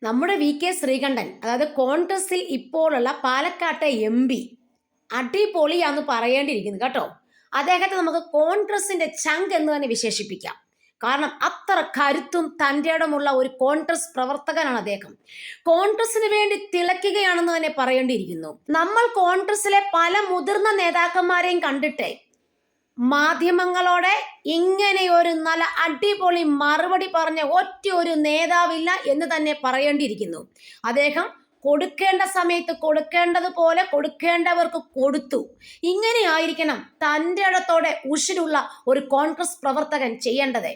നമ്മുടെ വി.കെ. ശ്രീകണ്ഠൻ, അതായത് കോൺഗ്രസിൽ ഇപ്പോഴുള്ള പാലക്കാട്ടെ എം.പി, അടിപൊളിയാന്ന് പറയേണ്ടിയിരിക്കുന്നു കേട്ടോ. അദ്ദേഹത്തെ നമുക്ക് കോൺഗ്രസിന്റെ ചങ്ക് എന്ന് തന്നെ വിശേഷിപ്പിക്കാം. കാരണം അത്ര കരുത്തും തൻ്റെ ഇടമുള്ള ഒരു കോൺഗ്രസ് പ്രവർത്തകനാണ് അദ്ദേഹം. കോൺഗ്രസിന് വേണ്ടി തിളയ്ക്കുകയാണെന്ന് തന്നെ പറയേണ്ടിയിരിക്കുന്നു. നമ്മൾ കോൺഗ്രസിലെ പല മുതിർന്ന നേതാക്കന്മാരെയും കണ്ടിട്ടേ മാധ്യമങ്ങളോടെ ഇങ്ങനെ ഒരു നല്ല അടിപൊളി മറുപടി പറഞ്ഞ ഒറ്റ ഒരു നേതാവില്ല എന്ന് തന്നെ പറയേണ്ടിയിരിക്കുന്നു. അദ്ദേഹം കൊടുക്കേണ്ട സമയത്ത് കൊടുക്കേണ്ടതുപോലെ കൊടുക്കേണ്ടവർക്ക് കൊടുത്തു. ഇങ്ങനെ ആയിരിക്കണം തൻ്റെ ഇടത്തോടെ ഉഷിരുള്ള ഒരു കോൺഗ്രസ് പ്രവർത്തകൻ ചെയ്യേണ്ടത്.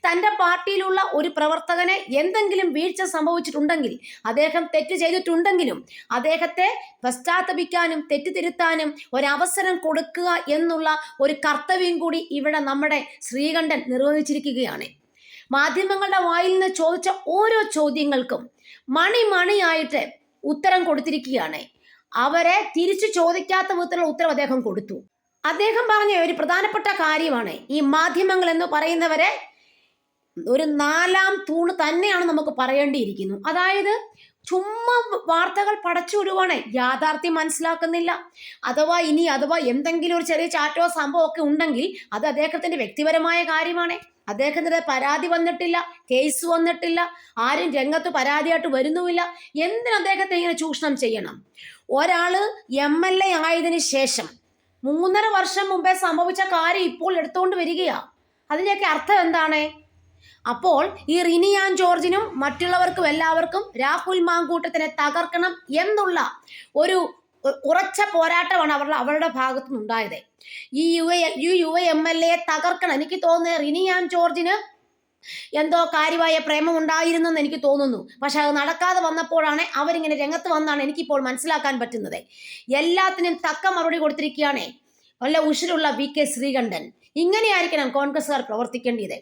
തൻ്റെ പാർട്ടിയിലുള്ള ഒരു പ്രവർത്തകനെ എന്തെങ്കിലും വീഴ്ച സംഭവിച്ചിട്ടുണ്ടെങ്കിൽ, അദ്ദേഹം തെറ്റ് ചെയ്തിട്ടുണ്ടെങ്കിലും അദ്ദേഹത്തെ പശ്ചാത്തപിക്കാനും തെറ്റുതിരുത്താനും ഒരവസരം കൊടുക്കുക എന്നുള്ള ഒരു കർത്തവ്യം കൂടി ഇവിടെ നമ്മുടെ ശ്രീകണ്ഠൻ നിർവഹിച്ചിരിക്കുകയാണ്. മാധ്യമങ്ങളുടെ വായിൽ നിന്ന് ചോദിച്ച ഓരോ ചോദ്യങ്ങൾക്കും മണിയായിട്ട് ഉത്തരം കൊടുത്തിരിക്കുകയാണ്. അവരെ തിരിച്ചു ചോദിക്കാത്ത വിധത്തിലുള്ള ഉത്തരം അദ്ദേഹം കൊടുത്തു. അദ്ദേഹം പറഞ്ഞ ഒരു പ്രധാനപ്പെട്ട കാര്യമാണ്, ഈ മാധ്യമങ്ങൾ എന്ന് പറയുന്നവരെ ഒരു നാലാം തൂണ് തന്നെയാണ് നമുക്ക് പറയേണ്ടിയിരിക്കുന്നു. അതായത് ചുമ്മാ വാർത്തകൾ പടച്ചുവിടുവാണ്, യാഥാർത്ഥ്യം മനസ്സിലാക്കുന്നില്ല. അഥവാ എന്തെങ്കിലും ഒരു ചെറിയ ചാറ്റോ സംഭവമൊക്കെ ഉണ്ടെങ്കിൽ അത് അദ്ദേഹത്തിന്റെ വ്യക്തിപരമായ കാര്യമാണ്. അദ്ദേഹത്തിന് പരാതി വന്നിട്ടില്ല, കേസ് വന്നിട്ടില്ല, ആരും രംഗത്ത് പരാതിയായിട്ട് വരുന്നുമില്ല. എന്തിന് അദ്ദേഹത്തെ ഇങ്ങനെ ചൂഷണം ചെയ്യണം? ഒരാള് MLA ആയതിനു ശേഷം 3.5 വർഷം മുമ്പേ സംഭവിച്ച കാര്യം ഇപ്പോൾ എടുത്തുകൊണ്ട് വരികയാ. അതിൻ്റെയൊക്കെ അർത്ഥം എന്താണ്? അപ്പോൾ ഈ റിനി ആൻ ജോർജിനും മറ്റുള്ളവർക്കും എല്ലാവർക്കും രാഹുൽ മാങ്കൂട്ടത്തിനെ തകർക്കണം എന്നുള്ള ഒരു ഉറച്ച പോരാട്ടമാണ് അവരുടെ ഭാഗത്തു നിന്നുണ്ടായത്. ഈ യുവ MLA തകർക്കണം. എനിക്ക് തോന്നുന്നത് റിനി ആൻ ജോർജിന് എന്തോ കാര്യമായ പ്രേമം ഉണ്ടായിരുന്നെന്ന് എനിക്ക് തോന്നുന്നു. പക്ഷെ അത് നടക്കാതെ വന്നപ്പോഴാണ് അവരിങ്ങനെ രംഗത്ത് വന്നാണ് എനിക്കിപ്പോൾ മനസ്സിലാക്കാൻ പറ്റുന്നത്. എല്ലാത്തിനും തക്ക മറുപടി കൊടുത്തിരിക്കുകയാണ് നല്ല ഉഷിരുള്ള വി.കെ. ശ്രീകണ്ഠൻ. ഇങ്ങനെയായിരിക്കണം കോൺഗ്രസ്സുകാർ പ്രവർത്തിക്കേണ്ടത്.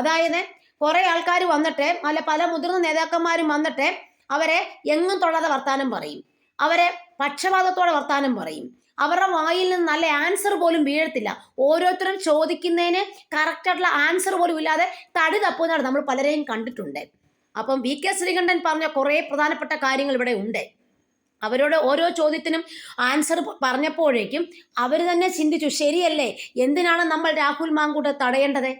അതായത് കുറെ ആൾക്കാർ വന്നിട്ട് പല മുതിർന്ന നേതാക്കന്മാരും വന്നിട്ട് അവരെ എങ്ങും തൊടാതെ വർത്താനം പറയും, അവരെ പക്ഷപാതത്തോടെ വർത്താനം പറയും. അവരുടെ വായിൽ നിന്ന് നല്ല ആൻസർ പോലും വീഴത്തില്ല. ഓരോരുത്തരും ചോദിക്കുന്നതിന് കറക്റ്റായിട്ടുള്ള ആൻസർ പോലും ഇല്ലാതെ തടി തപ്പുന്നതാണ് നമ്മൾ പലരെയും കണ്ടിട്ടുണ്ട്. അപ്പം വി.കെ. ശ്രീകണ്ഠൻ പറഞ്ഞ കുറേ പ്രധാനപ്പെട്ട കാര്യങ്ങൾ ഇവിടെ ഉണ്ട്. അവരോട് ഓരോ ചോദ്യത്തിനും ആൻസർ പറഞ്ഞപ്പോഴേക്കും അവർ തന്നെ ചിന്തിച്ചു, ശരിയല്ലേ, എന്തിനാണ് നമ്മൾ രാഹുൽ മാങ്കൂട്ടത്തെ തടയേണ്ടത്?